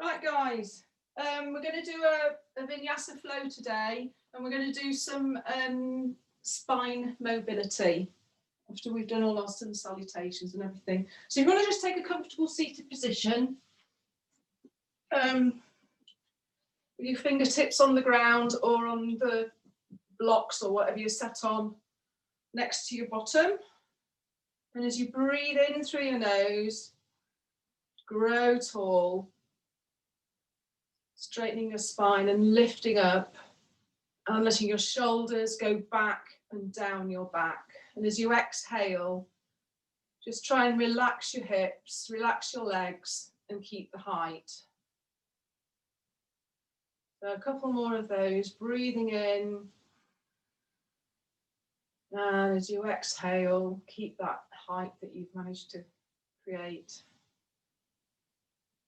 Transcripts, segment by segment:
Right, guys, we're going to do a Vinyasa flow today, and we're going to do some spine mobility after we've done all our sun salutations and everything. So you want to just take a comfortable seated position with your fingertips on the ground or on the blocks or whatever you're sat on next to your bottom. And as you breathe in through your nose, grow tall, straightening your spine and lifting up and letting your shoulders go back and down your back. And as you exhale, just try and relax your hips, relax your legs, and keep the height. So a couple more of those, breathing in. And as you exhale, keep that height that you've managed to create.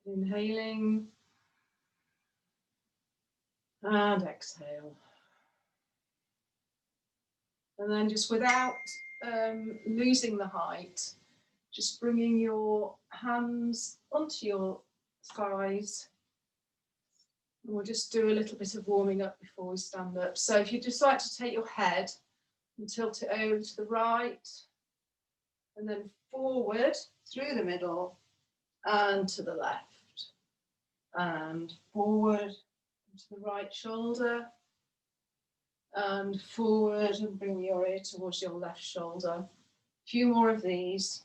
Inhaling. And exhale. And then just without losing the height, just bringing your hands onto your thighs. And we'll just do a little bit of warming up before we stand up. So if you just like to take your head and tilt it over to the right, and then forward through the middle and to the left, and forward to the right shoulder, and forward, and bring your ear towards your left shoulder. A few more of these.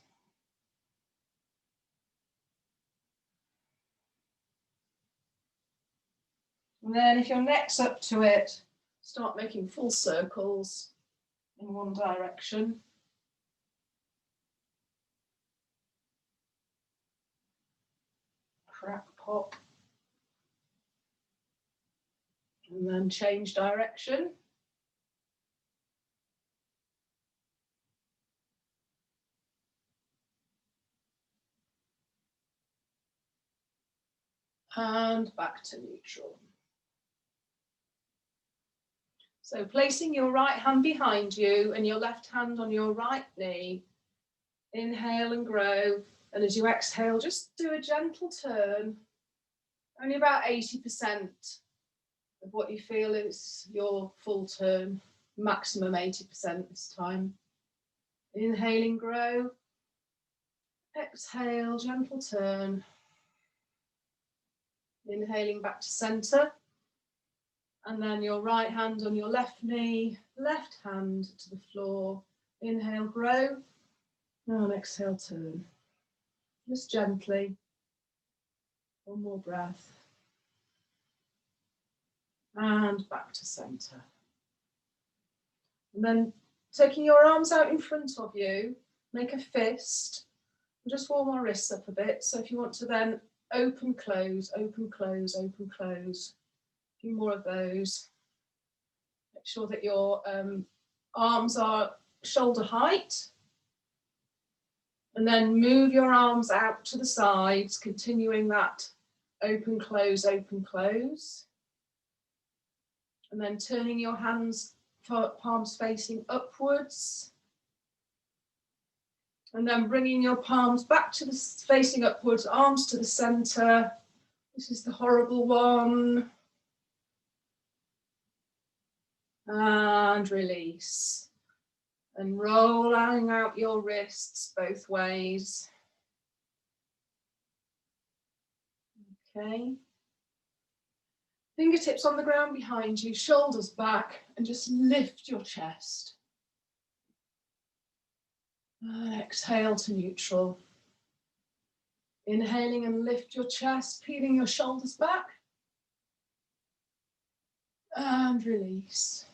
And then if your neck's up to it, start making full circles in one direction. Crack pop. And then change direction. And back to neutral. So placing your right hand behind you and your left hand on your right knee. Inhale and grow. And as you exhale, just do a gentle turn. Only about 80% of what you feel is your full turn. Maximum 80% this time. Inhaling, grow. Exhale, gentle turn. Inhaling back to center. And then your right hand on your left knee, left hand to the floor. Inhale, grow. And exhale, turn. Just gently. One more breath. And back to center. And then taking your arms out in front of you, make a fist. And just warm our wrists up a bit. So if you want to then open, close, open, close, open, close. A few more of those. Make sure that your arms are shoulder height. And then move your arms out to the sides, continuing that open, close, open, close. And then turning your hands, palms facing upwards. And then bringing your palms back to the facing upwards, arms to the center. This is the horrible one. And release. And rolling out your wrists both ways. Okay. Fingertips on the ground behind you, shoulders back, and just lift your chest. And exhale to neutral. Inhaling and lift your chest, peeling your shoulders back. And release.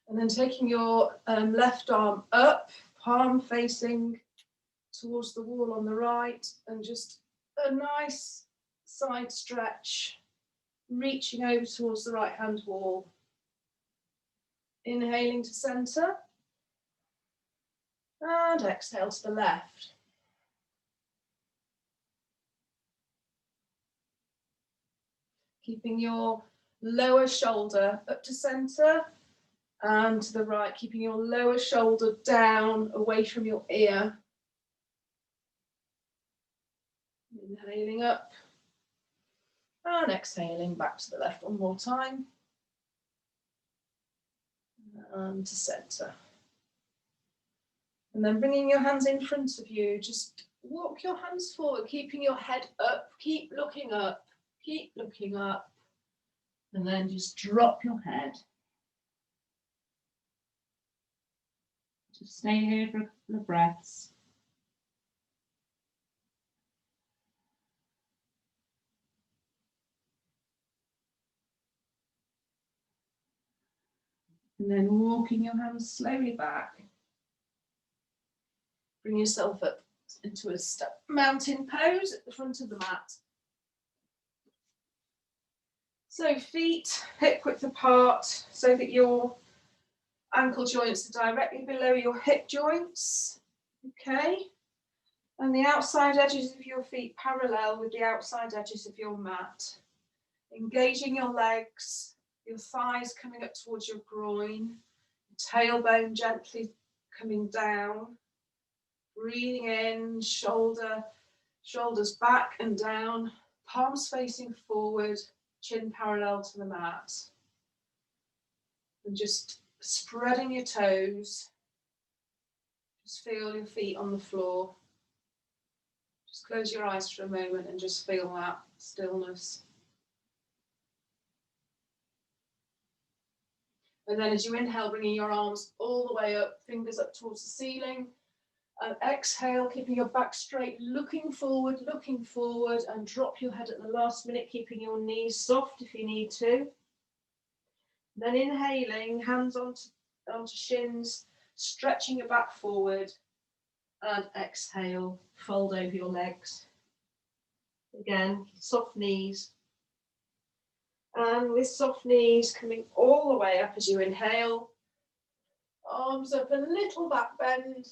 And then taking your left arm up, palm facing towards the wall on the right, and just a nice side stretch, reaching over towards the right hand wall. Inhaling to center. And exhale to the left. Keeping your lower shoulder up to center. And to the right, keeping your lower shoulder down away from your ear. Inhaling up and exhaling back to the left one more time. And to centre. And then bringing your hands in front of you, just walk your hands forward, keeping your head up, keep looking up, keep looking up. And then just drop your head. Just stay here for a couple of breaths. And then walking your hands slowly back. Bring yourself up into a mountain pose at the front of the mat. So feet hip width apart so that your ankle joints are directly below your hip joints. Okay. And the outside edges of your feet parallel with the outside edges of your mat. Engaging your legs, your thighs coming up towards your groin, tailbone gently coming down, breathing in, shoulders back and down, palms facing forward, chin parallel to the mat. And just spreading your toes, just feel your feet on the floor. Just close your eyes for a moment and just feel that stillness. And then as you inhale, bringing your arms all the way up, fingers up towards the ceiling. And exhale, keeping your back straight, looking forward, and drop your head at the last minute, keeping your knees soft if you need to. Then inhaling, hands onto shins, stretching your back forward. And exhale, fold over your legs. Again, soft knees. And with soft knees coming all the way up as you inhale. Arms up, a little back bend.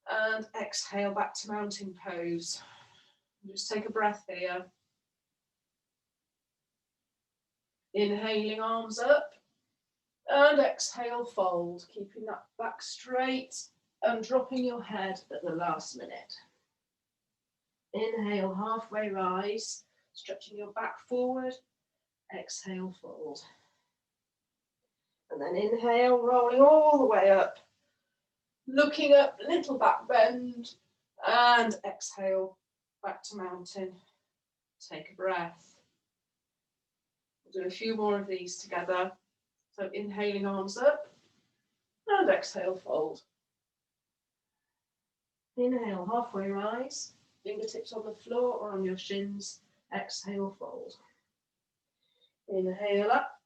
And exhale back to mountain pose. Just take a breath here. Inhaling, arms up. And exhale, fold. Keeping that back straight and dropping your head at the last minute. Inhale, halfway rise. Stretching your back forward. Exhale, fold. And then inhale, rolling all the way up. Looking up, little back bend. And exhale, back to mountain. Take a breath. We'll do a few more of these together. So inhaling, arms up. And exhale, fold. Inhale, halfway rise. Fingertips on the floor or on your shins. Exhale, fold. Inhale up.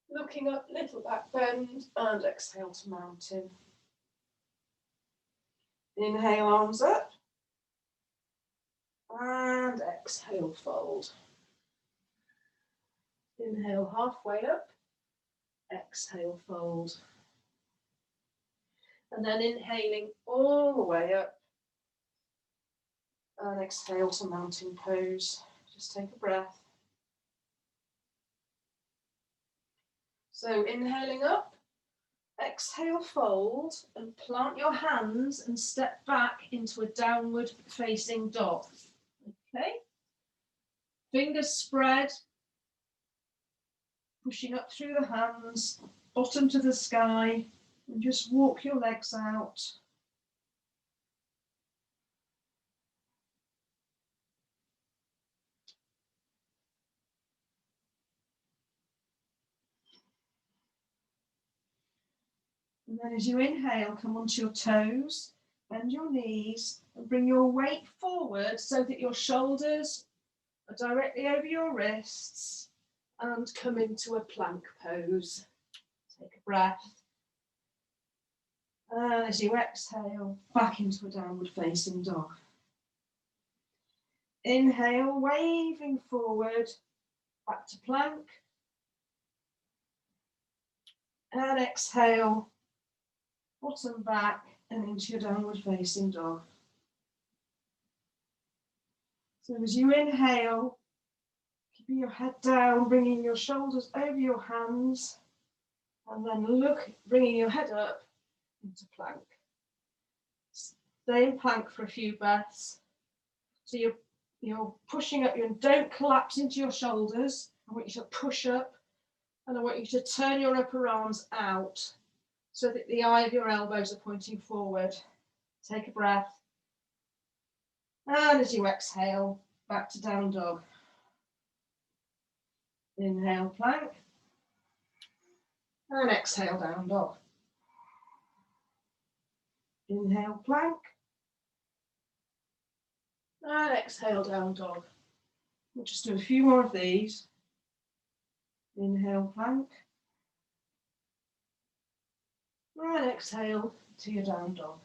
Looking up, little back bend. And exhale to mountain. Inhale, arms up. And exhale, fold. Inhale, halfway up. Exhale, fold. And then inhaling all the way up. And exhale to mountain pose. Just take a breath. So inhaling up. Exhale, fold, and plant your hands and step back into a downward facing dog. Okay. Fingers spread. Pushing up through the hands, bottom to the sky, and just walk your legs out. And then as you inhale, come onto your toes, bend your knees, and bring your weight forward so that your shoulders are directly over your wrists, and come into a plank pose. Take a breath. And as you exhale, back into a downward facing dog. Inhale, waving forward, back to plank. And exhale, bottom back and into your downward facing dog. So as you inhale, keeping your head down, bringing your shoulders over your hands, and then bringing your head up into plank. Stay in plank for a few breaths. So you're You're pushing up, you don't collapse into your shoulders. I want you to push up, and I want you to turn your upper arms out so that the eye of your elbows are pointing forward. Take a breath. And as you exhale, back to down dog. Inhale, plank. And exhale, down dog. Inhale, plank. And exhale, down dog. We'll just do a few more of these. Inhale, plank. And exhale to your down dog.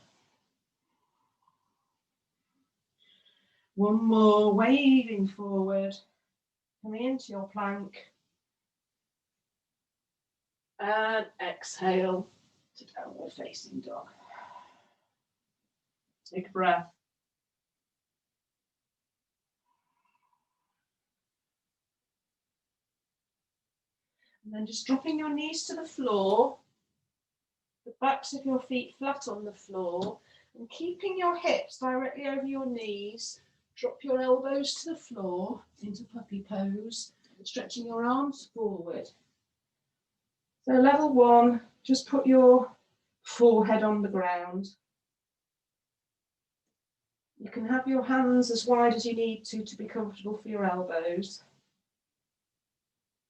One more, waving forward, coming into your plank. And exhale to downward facing dog. Take a breath. And then just dropping your knees to the floor, the backs of your feet flat on the floor, and keeping your hips directly over your knees. Drop your elbows to the floor into puppy pose, stretching your arms forward. So level one, just put your forehead on the ground. You can have your hands as wide as you need to be comfortable for your elbows.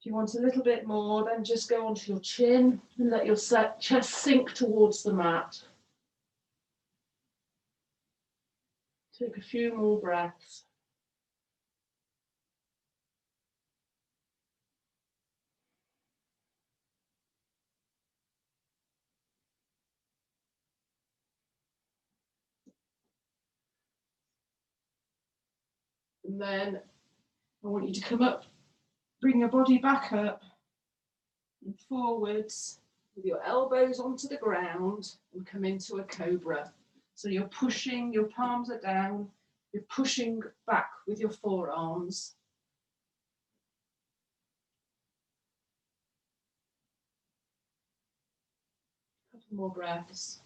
If you want a little bit more, then just go onto your chin and let your chest sink towards the mat. Take a few more breaths. And then I want you to come up, bring your body back up and forwards with your elbows onto the ground and come into a cobra. So you're pushing, your palms are down, you're pushing back with your forearms. A couple more breaths.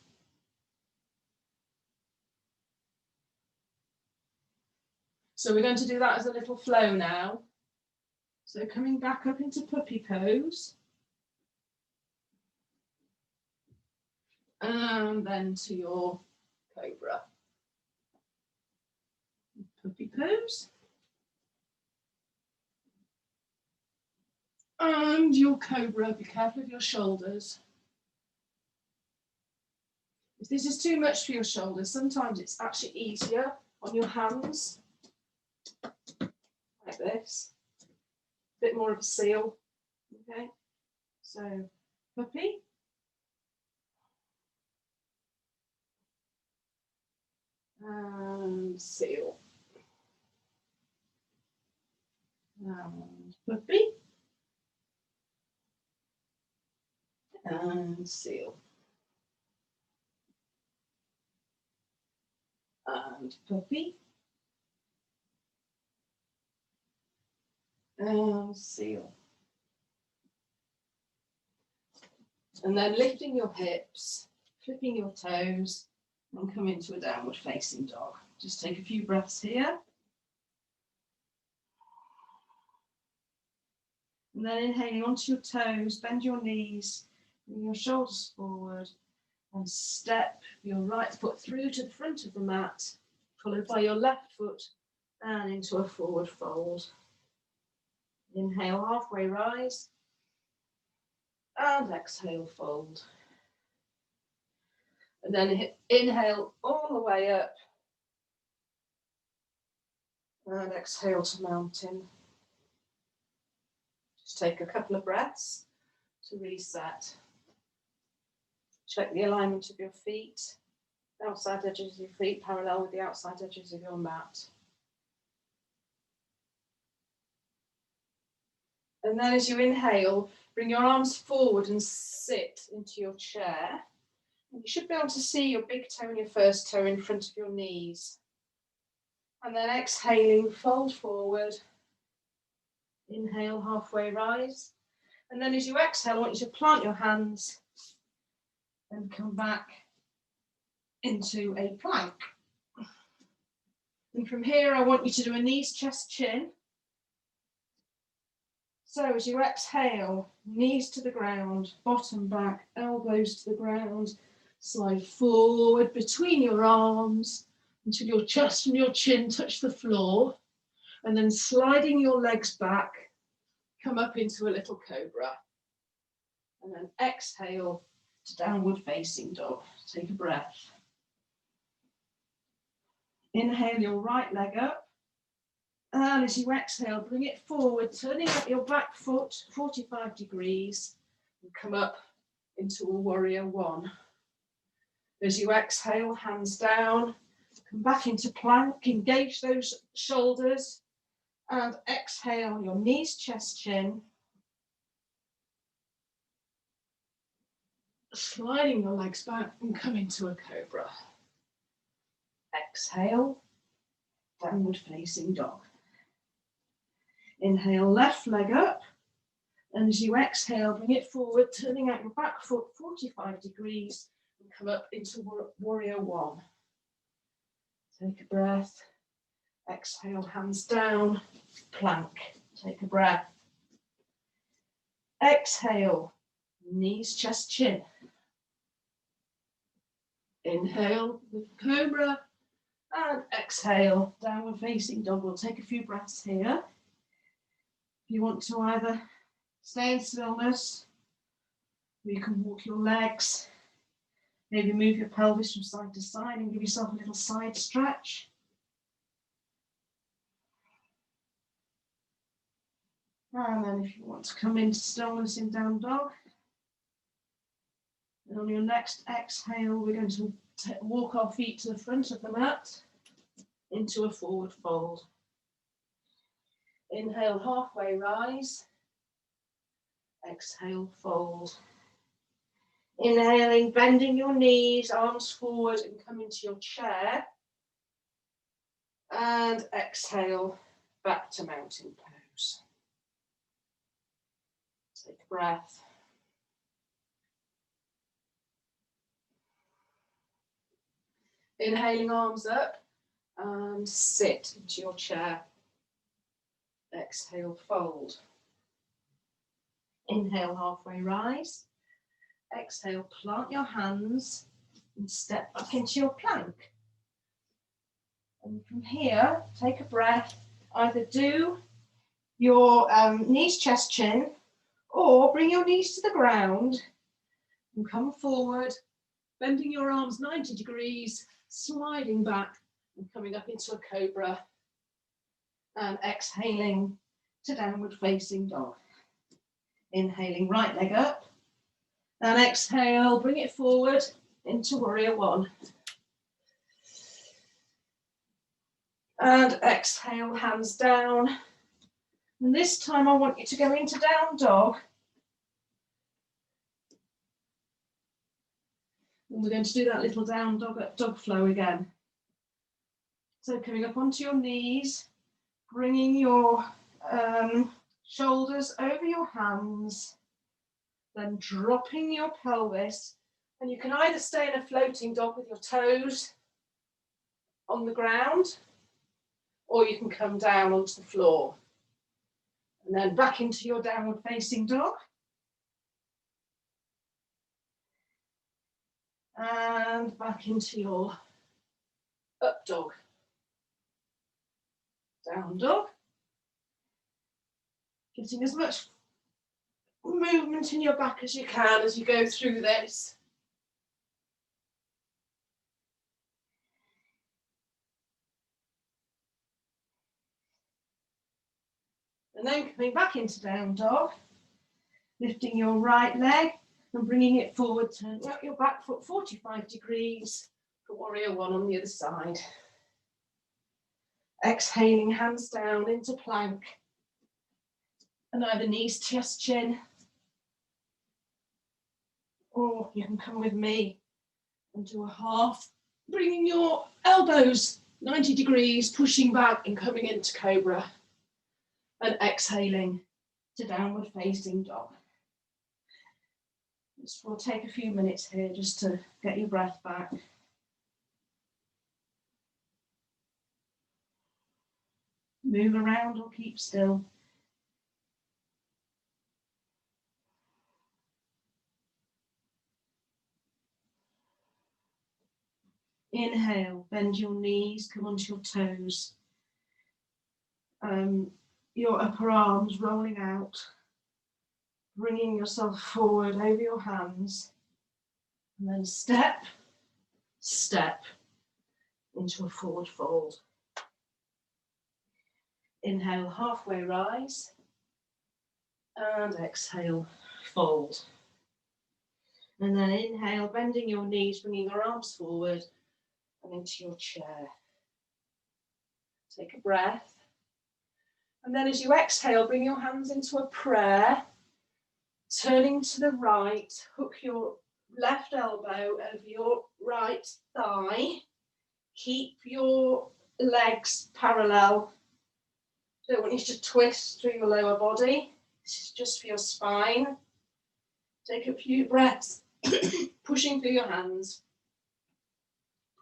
So we're going to do that as a little flow now. So coming back up into puppy pose. And then to your cobra. Puppy pose. And your cobra, be careful of your shoulders. If this is too much for your shoulders, sometimes it's actually easier on your hands, like this. A bit more of a seal, okay? So, puppy. And seal. And puppy. And seal. And puppy. And seal. And then lifting your hips, flipping your toes, and come into a downward facing dog. Just take a few breaths here. And then inhaling onto your toes, bend your knees, bring your shoulders forward, and step your right foot through to the front of the mat, followed by your left foot, and into a forward fold. Inhale, halfway rise, and exhale, fold. And then inhale all the way up, and exhale to mountain. Just take a couple of breaths to reset. Check the alignment of your feet, outside edges of your feet parallel with the outside edges of your mat. And then as you inhale, bring your arms forward and sit into your chair. And you should be able to see your big toe and your first toe in front of your knees. And then exhaling, fold forward. Inhale, halfway rise. And then as you exhale, I want you to plant your hands and come back into a plank. And from here, I want you to do a knees, chest, chin. So as you exhale, knees to the ground, bottom back, elbows to the ground, slide forward between your arms until your chest and your chin touch the floor, and then sliding your legs back, come up into a little cobra. And then exhale to downward facing dog. Take a breath. Inhale your right leg up. And as you exhale, bring it forward, turning up your back foot 45 degrees and come up into a warrior one. As you exhale, hands down, come back into plank, engage those shoulders, and exhale your knees, chest, chin. Sliding your legs back and come into a cobra. Exhale, downward facing dog. Inhale, left leg up, and as you exhale, bring it forward, turning out your back foot 45 degrees and come up into warrior one. Take a breath. Exhale, hands down, plank. Take a breath. Exhale, knees, chest, chin. Inhale with cobra, and exhale, downward facing dog. We'll take a few breaths here. You want to either stay in stillness, or you can walk your legs, maybe move your pelvis from side to side and give yourself a little side stretch. And then if you want to come into stillness in down dog, and on your next exhale, we're going to walk our feet to the front of the mat into a forward fold. Inhale, halfway rise. Exhale, fold. Inhaling, bending your knees, arms forward and come into your chair. And exhale, back to mountain pose. Take a breath. Inhaling, arms up and sit into your chair. Exhale, fold. Inhale, halfway rise. Exhale, plant your hands and step back into your plank. And from here, take a breath. Either do your knees, chest, chin, or bring your knees to the ground and come forward, bending your arms 90 degrees, sliding back and coming up into a cobra. And exhaling to downward facing dog. Inhaling, right leg up. And exhale, bring it forward into warrior one. And exhale, hands down. And this time I want you to go into down dog. And we're going to do that little down dog up dog flow again. So coming up onto your knees, bringing your shoulders over your hands, then dropping your pelvis. And you can either stay in a floating dog with your toes on the ground, or you can come down onto the floor. And then back into your downward facing dog. And back into your up dog. Down dog. Getting as much movement in your back as you can as you go through this. And then coming back into down dog, lifting your right leg and bringing it forward, turning out your back foot 45 degrees for warrior one on the other side. Exhaling, hands down into plank. And either knees, chest, chin, or you can come with me and do a half, bringing your elbows 90 degrees, pushing back and coming into cobra. And exhaling to downward facing dog. We'll take a few minutes here just to get your breath back. move around or keep still. Inhale, bend your knees, come onto your toes. Your upper arms rolling out, bringing yourself forward over your hands, and then step, step into a forward fold. Inhale, halfway rise, and exhale, fold. And then inhale, bending your knees, bringing your arms forward and into your chair. Take a breath. And then as you exhale, bring your hands into a prayer, turning to the right, hook your left elbow over your right thigh. Keep your legs parallel. Don't want you to twist through your lower body. This is just for your spine. Take a few breaths, pushing through your hands.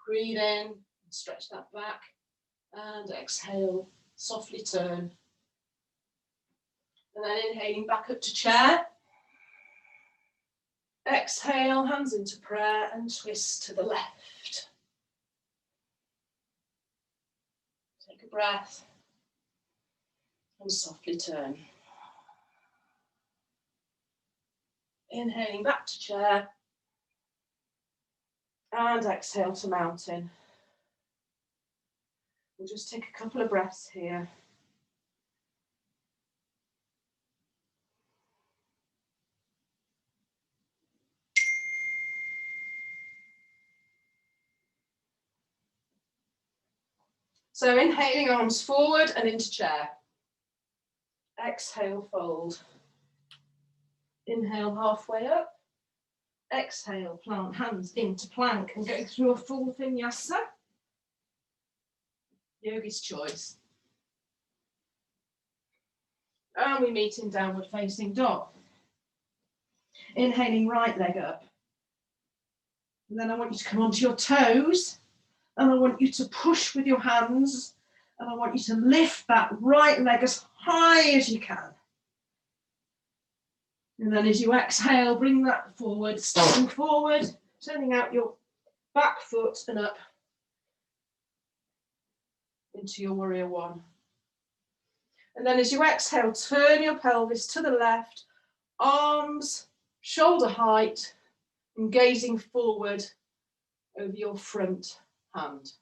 Breathe in, stretch that back, and exhale, softly turn. And then inhaling back up to chair. Exhale, hands into prayer and twist to the left. Take a breath and softly turn. Inhaling back to chair and exhale to mountain. We'll just take a couple of breaths here. So inhaling, arms forward and into chair. Exhale, fold. Inhale, halfway up. Exhale, plant hands into plank and go through a full vinyasa. Yogi's choice. And we meet in downward facing dog. Inhaling, right leg up. And then I want you to come onto your toes. And I want you to push with your hands. And I want you to lift that right leg as high as you can. And then as you exhale, bring that forward, stepping forward, turning out your back foot and up into your warrior one. And then as you exhale, turn your pelvis to the left, arms shoulder height, and gazing forward over your front hand.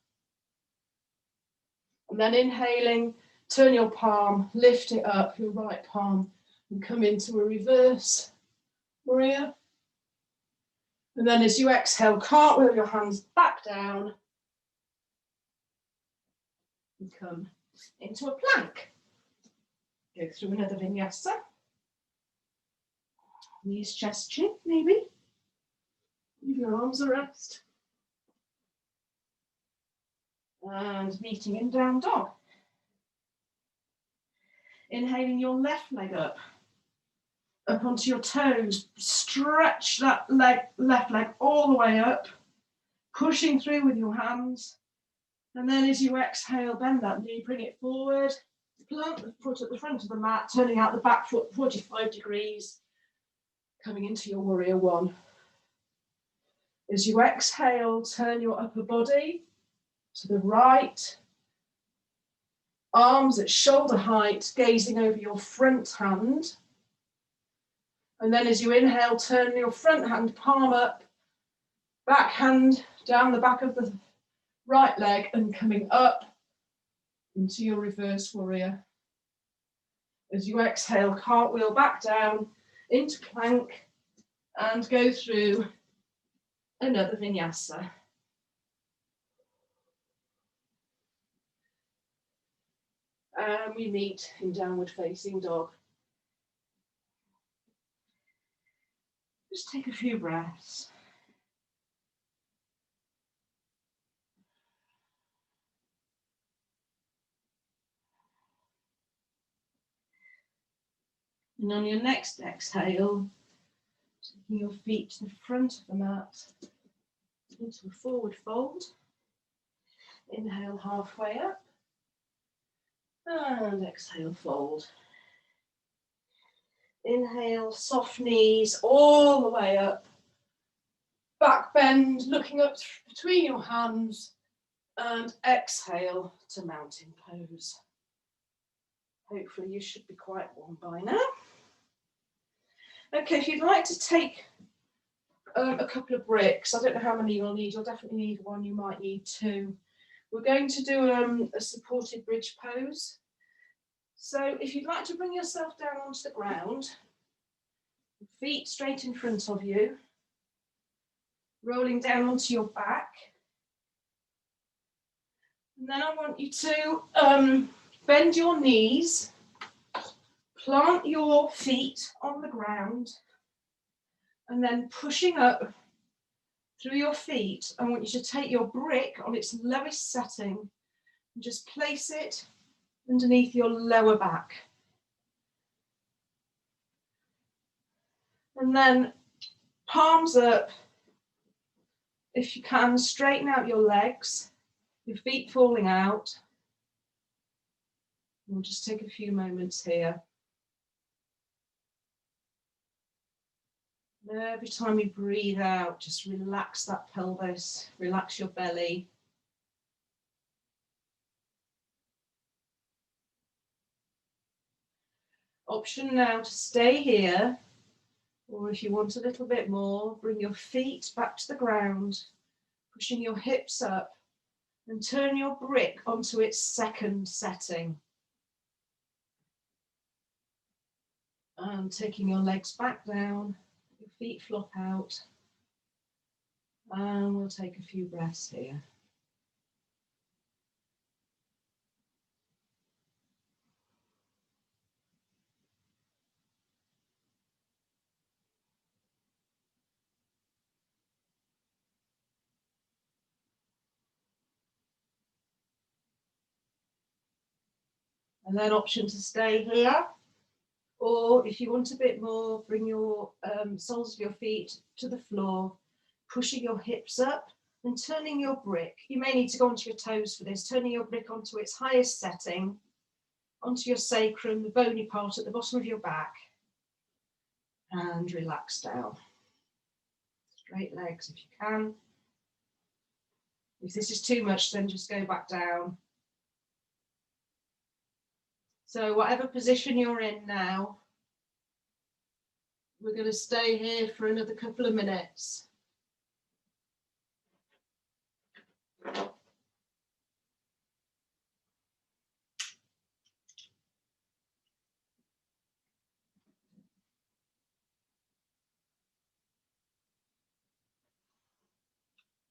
And then inhaling, turn your palm, lift it up, your right palm, and come into a reverse warrior. And then as you exhale, cartwheel your hands back down and come into a plank. Go through another vinyasa. Knees, chest, chin, maybe. Leave your arms at rest. And meeting in down dog. Inhaling your left leg up onto your toes. Stretch that left leg all the way up, pushing through with your hands. And then as you exhale, bend that knee, bring it forward. Plant the foot at the front of the mat, turning out the back foot 45 degrees, coming into your warrior one. As you exhale, turn your upper body to the right, arms at shoulder height, gazing over your front hand. And then as you inhale, turn your front hand, palm up, back hand down the back of the right leg and coming up into your reverse warrior. As you exhale, cartwheel back down into plank and go through another vinyasa. And we meet in downward facing dog. Just take a few breaths. And on your next exhale, taking your feet to the front of the mat into a forward fold. Inhale halfway up. And exhale, fold. Inhale, soft knees all the way up. Back bend, looking up between your hands. And exhale to mountain pose. Hopefully you should be quite warm by now. Okay, if you'd like to take a couple of bricks, I don't know how many you'll need. You'll definitely need one, you might need two. We're going to do a supported bridge pose. So if you'd like to bring yourself down onto the ground, feet straight in front of you, rolling down onto your back. And then I want you to bend your knees, plant your feet on the ground, and then pushing up through your feet, I want you to take your brick on its lowest setting and just place it underneath your lower back. And then palms up. If you can, straighten out your legs, your feet falling out. We'll just take a few moments here. Every time you breathe out, just relax that pelvis, relax your belly. Option now to stay here, or if you want a little bit more, bring your feet back to the ground, pushing your hips up, and turn your brick onto its second setting. And taking your legs back down, your feet flop out, and we'll take a few breaths here. And then option to stay here, or if you want a bit more, bring your soles of your feet to the floor, pushing your hips up and turning your brick. You may need to go onto your toes for this, turning your brick onto its highest setting, onto your sacrum, the bony part at the bottom of your back, and relax down. Straight legs if you can. If this is too much, then just go back down. So whatever position you're in now, we're going to stay here for another couple of minutes.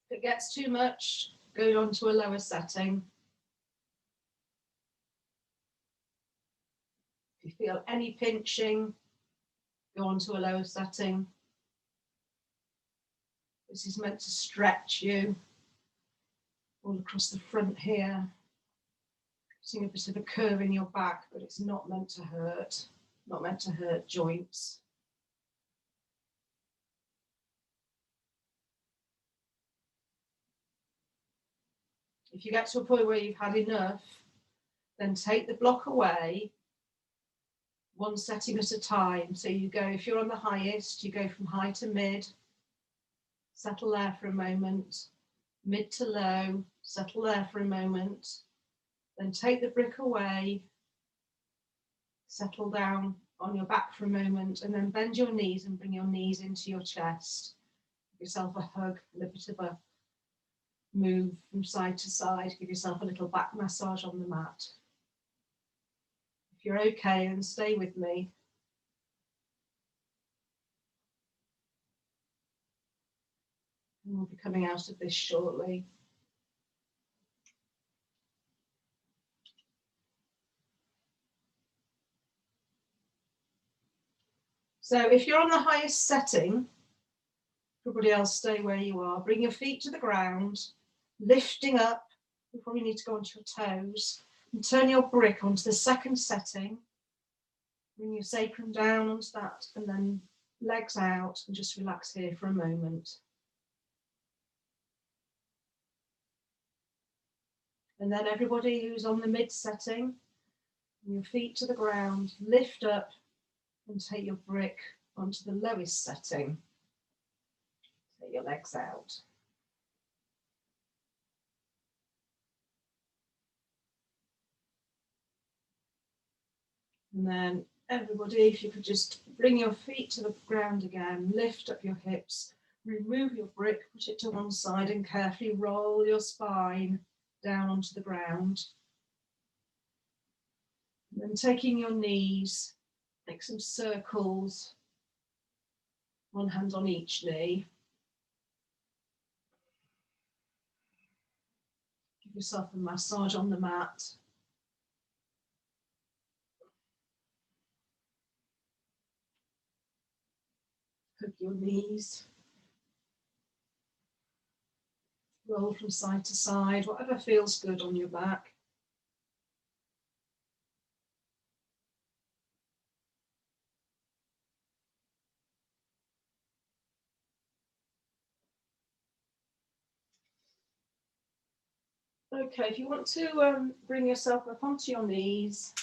If it gets too much, go on to a lower setting. If you feel any pinching, go on to a lower setting. This is meant to stretch you all across the front here. Seeing a bit of a curve in your back, but it's not meant to hurt, not meant to hurt joints. If you get to a point where you've had enough, then take the block away, one setting at a time. So you go, if you're on the highest, you go from high to mid, settle there for a moment, mid to low, settle there for a moment, then take the brick away, settle down on your back for a moment, and then bend your knees and bring your knees into your chest. Give yourself a hug, a little bit of a move from side to side, give yourself a little back massage on the mat. If you're okay, then stay with me. And we'll be coming out of this shortly. So if you're on the highest setting, everybody else stay where you are. Bring your feet to the ground, lifting up. You probably need to go onto your toes and turn your brick onto the second setting. Bring your sacrum down onto that and then legs out and just relax here for a moment. And then everybody who's on the mid setting, And your feet to the ground, lift up and take your brick onto the lowest setting. Take your legs out. And then everybody, if you could just bring your feet to the ground again, lift up your hips, remove your brick, put it to one side and carefully roll your spine down onto the ground. And then taking your knees, make some circles, one hand on each knee. Give yourself a massage on the mat. Hug your knees. Roll from side to side, whatever feels good on your back. Okay, if you want to bring yourself up onto your knees,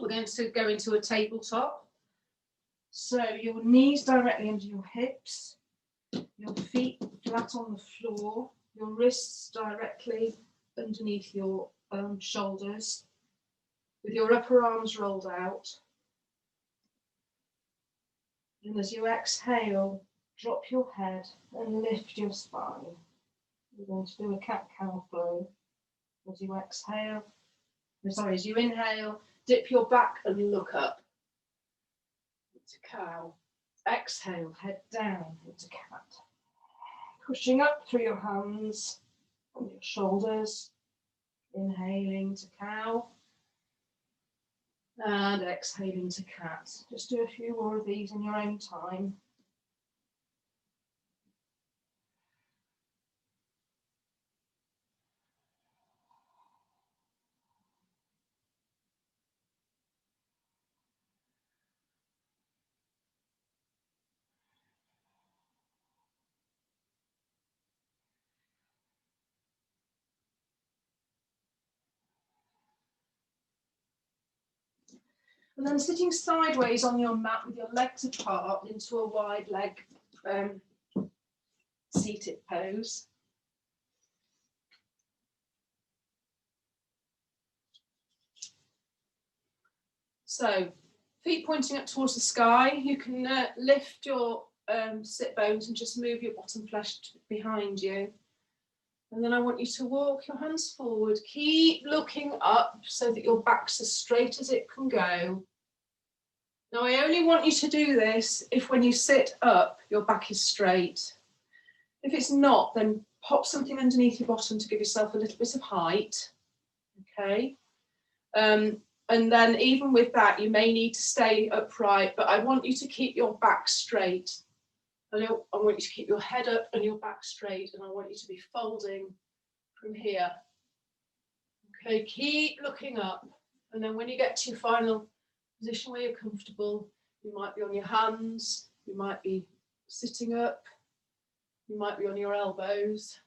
we're going to go into a tabletop. So your knees directly under your hips, your feet flat on the floor, your wrists directly underneath your shoulders, with your upper arms rolled out. And as you exhale, drop your head and lift your spine. We're going to do a cat-cow flow. As you exhale, as you inhale, dip your back and look up into cow. Exhale, head down into cat. Pushing up through your hands and your shoulders. Inhaling to cow. And exhaling to cat. Just do a few more of these in your own time. And then sitting sideways on your mat with your legs apart into a wide leg seated pose. So feet pointing up towards the sky. You can lift your sit bones and just move your bottom flesh behind you. And then I want you to walk your hands forward. Keep looking up so that your back's as straight as it can go. Now I only want you to do this if when you sit up, your back is straight. If it's not, then pop something underneath your bottom to give yourself a little bit of height. Okay. And then even with that, you may need to stay upright, but I want you to keep your back straight. I want you to keep your head up and your back straight, and I want you to be folding from here. Okay, keep looking up. And then when you get to your final position where you're comfortable, you might be on your hands, you might be sitting up, you might be on your elbows,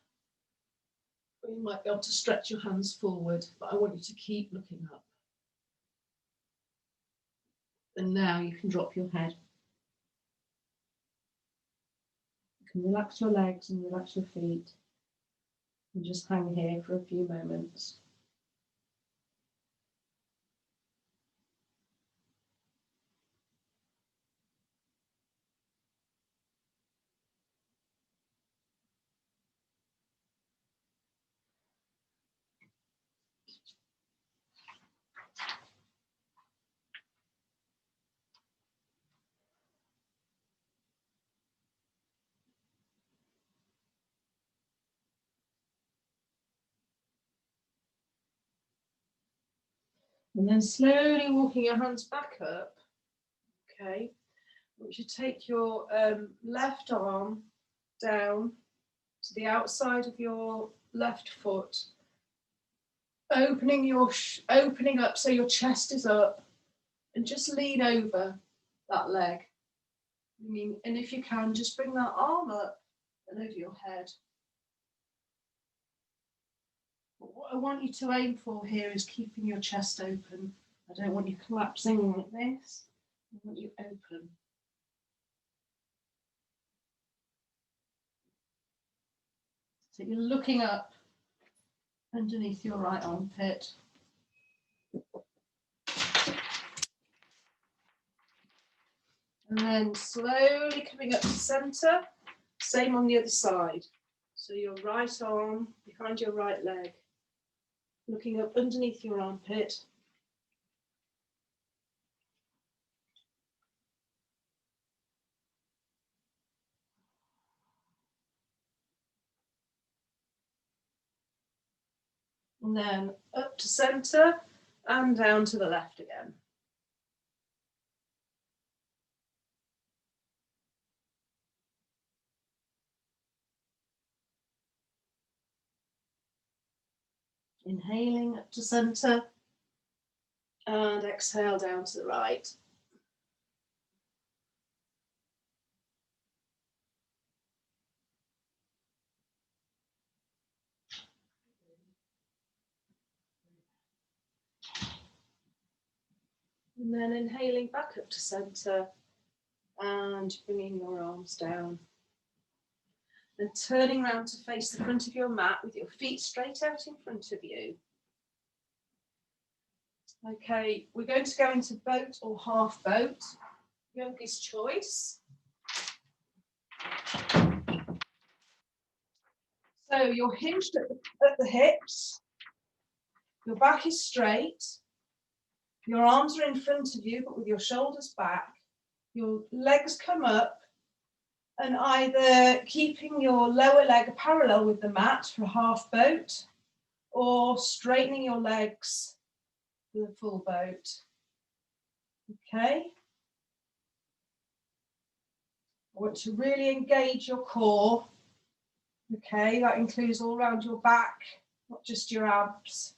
or you might be able to stretch your hands forward, but I want you to keep looking up. And now you can drop your head. You can relax your legs and relax your feet and just hang here for a few moments. And then slowly walking your hands back up, okay, I want you to take your left arm down to the outside of your left foot, opening up so your chest is up, and just lean over that leg. And if you can, just bring that arm up and over your head. what I want you to aim for here is keeping your chest open. I don't want you collapsing like this. I want you open. So you're looking up underneath your right armpit. And then slowly coming up to centre. Same on the other side. So your right arm behind your right leg. Looking up underneath your armpit. And then up to centre and down to the left again. Inhaling up to centre and exhale down to the right. And then inhaling back up to centre and bringing your arms down. Then turning around to face the front of your mat with your feet straight out in front of you. Okay, we're going to go into boat or half boat, yogi's choice. So you're hinged at the hips, your back is straight, your arms are in front of you but with your shoulders back, your legs come up and either keeping your lower leg parallel with the mat for a half boat or straightening your legs for the full boat. Okay. I want to really engage your core. Okay, that includes all around your back, not just your abs.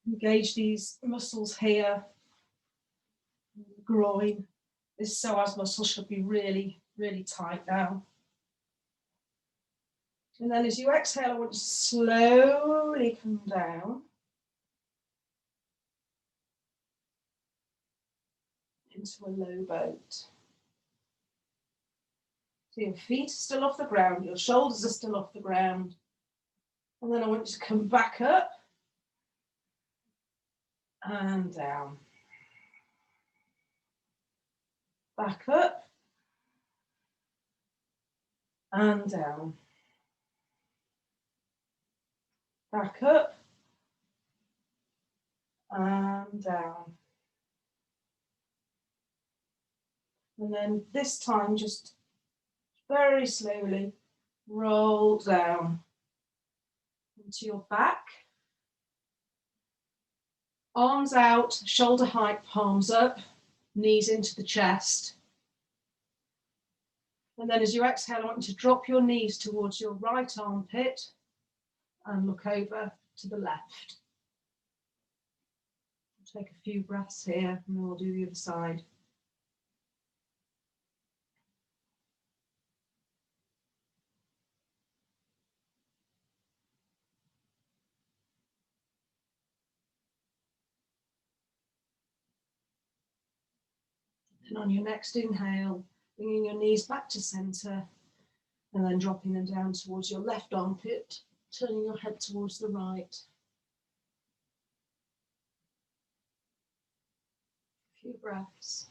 Engage these muscles here. Groin. This psoas muscle should be really, really tight now. And then as you exhale, I want you to slowly come down into a low boat. So your feet are still off the ground, your shoulders are still off the ground. And then I want you to come back up and down. Back up and down. Back up and down. And then this time, just very slowly roll down into your back. Arms out, shoulder height, palms up, knees into the chest. And then as you exhale, I want you to drop your knees towards your right armpit and look over to the left. Take a few breaths here and then we'll do the other side. And on your next inhale, bringing your knees back to centre and then dropping them down towards your left armpit, turning your head towards the right. A few breaths.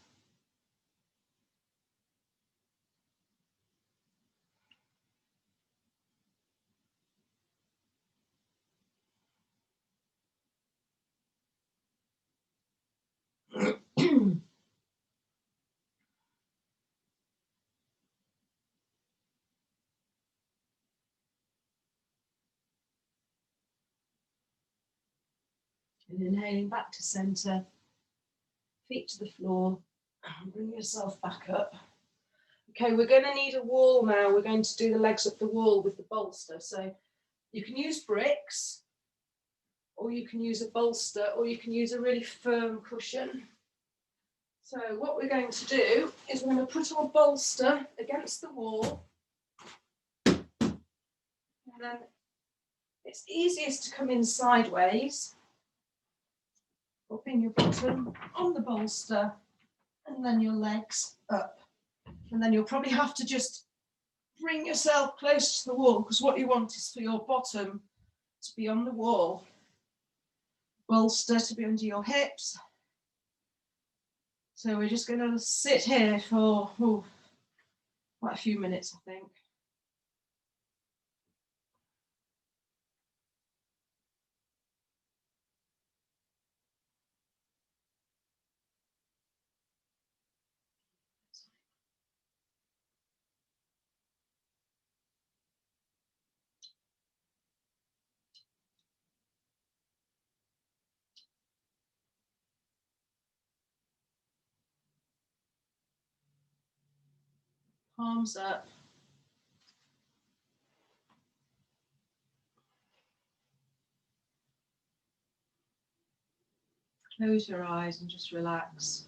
And inhaling back to centre, feet to the floor, and bring yourself back up. Okay, we're going to need a wall now. We're going to do the legs up the wall with the bolster. So you can use bricks, or you can use a bolster, or you can use a really firm cushion. So what we're going to do is we're going to put our bolster against the wall, and then It's easiest to come in sideways, upping your bottom on the bolster, and then your legs up. And then you'll probably have to just bring yourself close to the wall, because what you want is for your bottom to be on the wall, bolster to be under your hips. So we're just going to sit here for quite a few minutes, I think. Palms up. Close your eyes and just relax.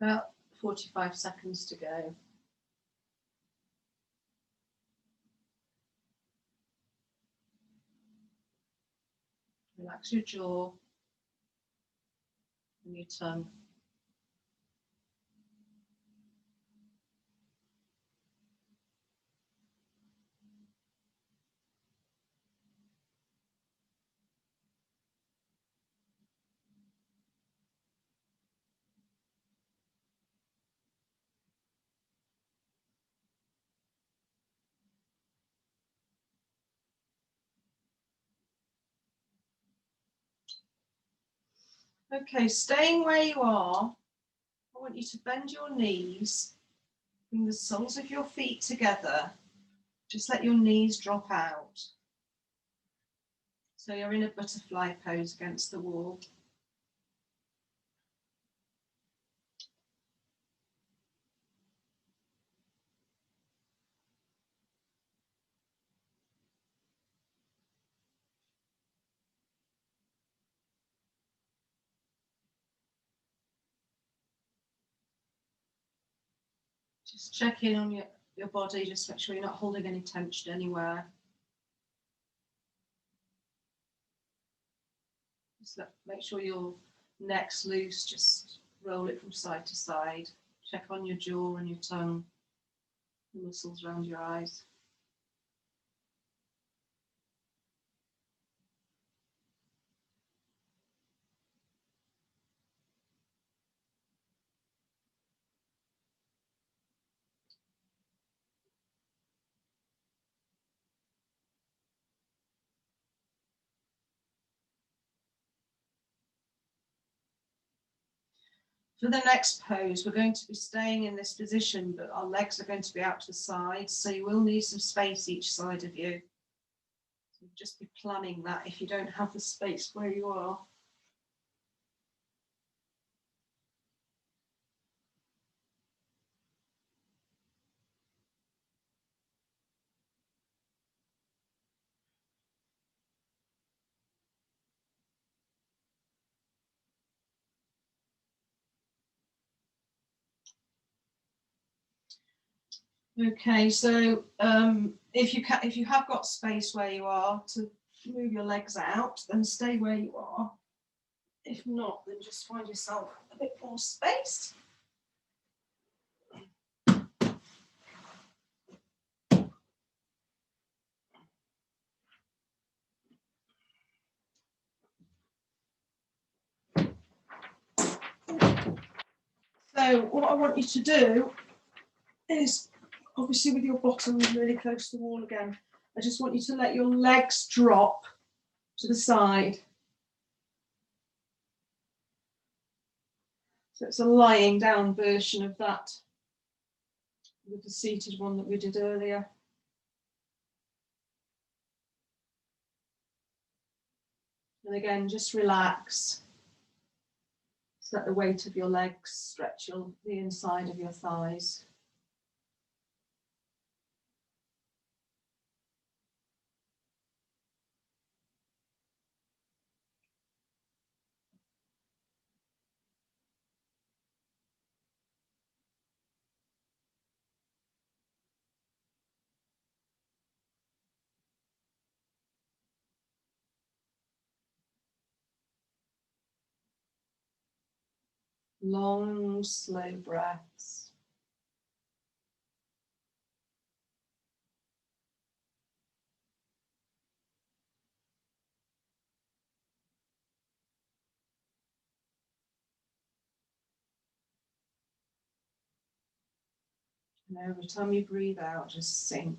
About 45 seconds to go. Relax your jaw and your tongue. Okay, staying where you are, I want you to bend your knees, bring the soles of your feet together, just let your knees drop out. So you're in a butterfly pose against the wall. Just check in on your body, just make sure you're not holding any tension anywhere. Just make sure your neck's loose, just roll it from side to side. Check on your jaw and your tongue, the muscles around your eyes. For the next pose, we're going to be staying in this position, but our legs are going to be out to the sides, so you will need some space each side of you. So just be planning that if you don't have the space where you are. Okay, so if you have got space where you are to move your legs out, then stay where you are. If not, then just find yourself a bit more space. So what I want you to do is, obviously with your bottom really close to the wall again, I just want you to let your legs drop to the side. So it's a lying down version of that, with the seated one that we did earlier. And again, just relax. Just let the weight of your legs stretch the inside of your thighs. Long, slow breaths. And every time you breathe out, just sink.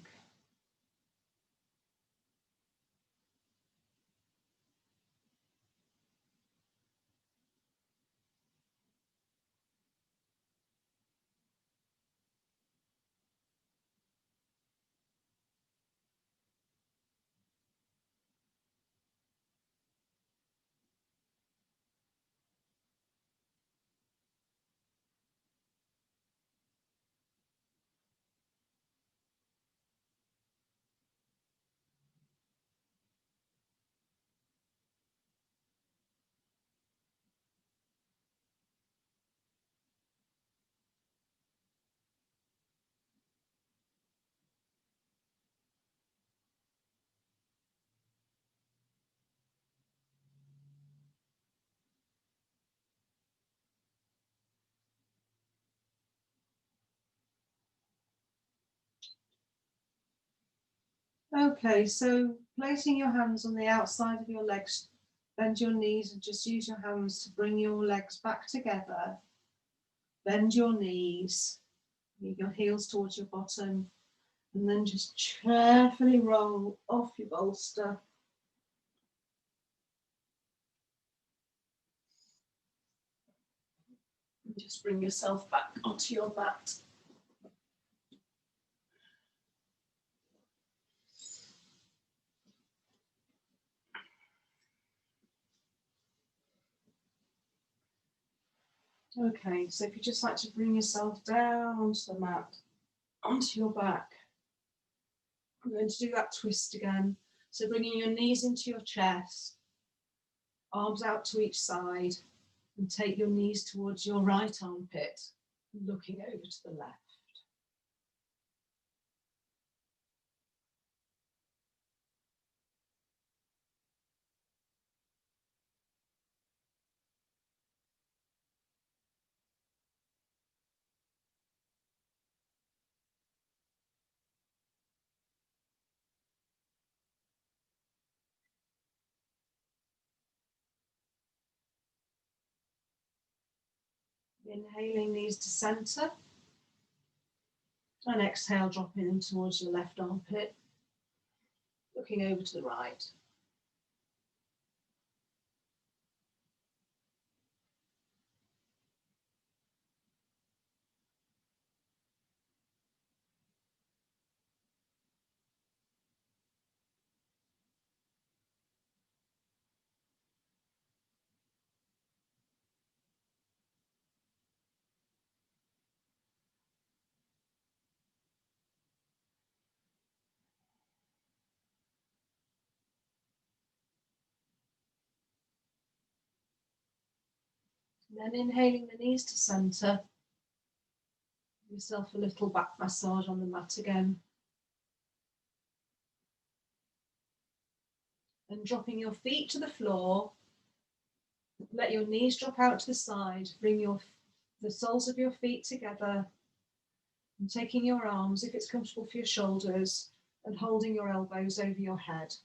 Okay, so placing your hands on the outside of your legs, bend your knees and just use your hands to bring your legs back together. Bend your knees, move your heels towards your bottom, and then just carefully roll off your bolster. And just bring yourself back onto your mat. Okay, so if you just like to bring yourself down onto the mat, onto your back, I'm going to do that twist again. So bringing your knees into your chest, arms out to each side, and take your knees towards your right armpit, looking over to the left. Inhaling knees to centre, and exhale, dropping in towards your left armpit, looking over to the right. And then inhaling the knees to centre, give yourself a little back massage on the mat again. And dropping your feet to the floor, let your knees drop out to the side, bring the soles of your feet together, and taking your arms, if it's comfortable for your shoulders, and holding your elbows over your head.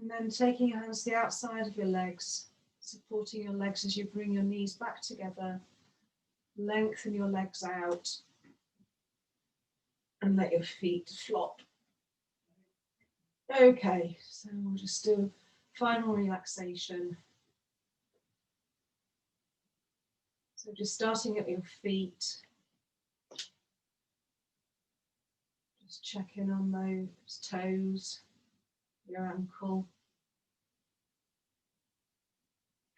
And then taking your hands to the outside of your legs, supporting your legs as you bring your knees back together. Lengthen your legs out and let your feet flop. Okay, so we'll just do final relaxation. So just starting at your feet. Just checking on those toes, your ankle.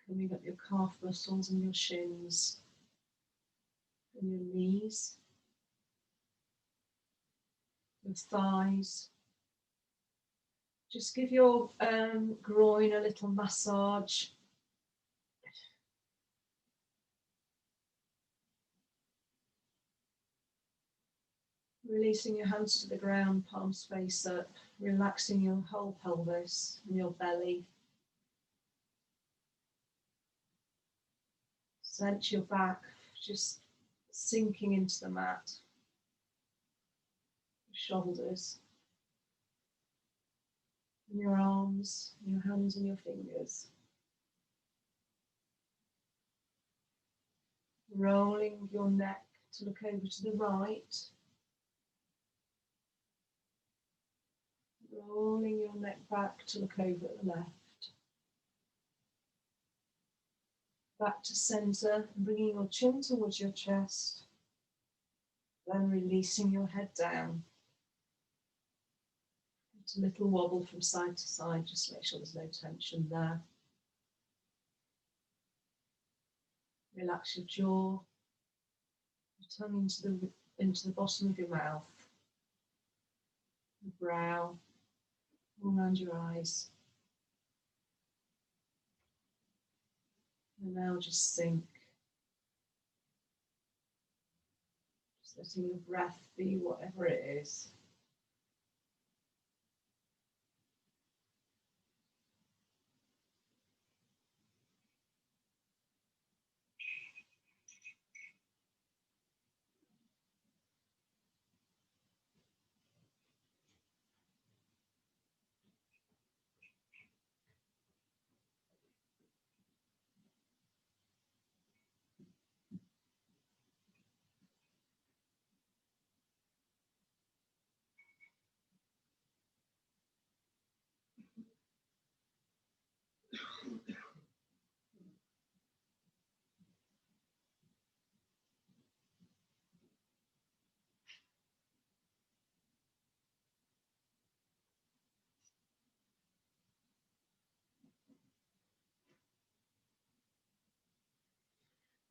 Coming up your calf muscles and your shins. And your knees. Your thighs. Just give your groin a little massage. Releasing your hands to the ground, palms face up, relaxing your whole pelvis and your belly. Sense your back just sinking into the mat. Shoulders. And your arms, your hands and your fingers. Rolling your neck to look over to the right. Rolling your neck back to look over at the left. Back to centre and bringing your chin towards your chest. Then releasing your head down. It's a little wobble from side to side, just make sure there's no tension there. Relax your jaw, your tongue into the bottom of your mouth, your brow, all around your eyes. And now just sink. Just letting your breath be whatever it is.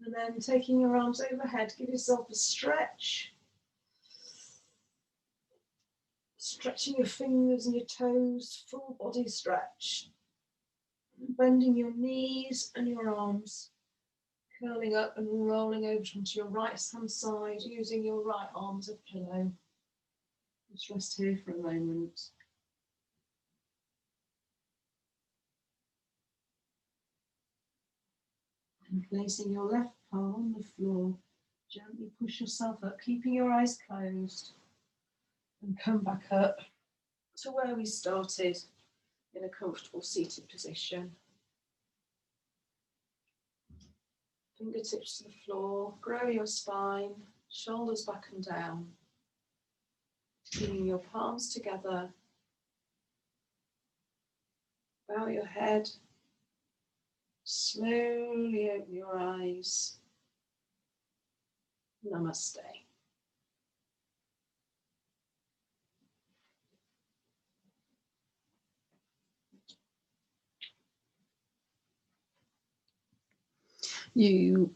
And then taking your arms overhead, give yourself a stretch. Stretching your fingers and your toes, full body stretch. Bending your knees and your arms, curling up and rolling over onto your right hand side, using your right arm as a pillow. Just rest here for a moment. And placing your left palm on the floor, gently push yourself up, keeping your eyes closed, and come back up to where we started in a comfortable seated position. Fingertips to the floor, grow your spine, shoulders back and down. Bringing your palms together. Bow your head. Slowly open your eyes. Namaste. You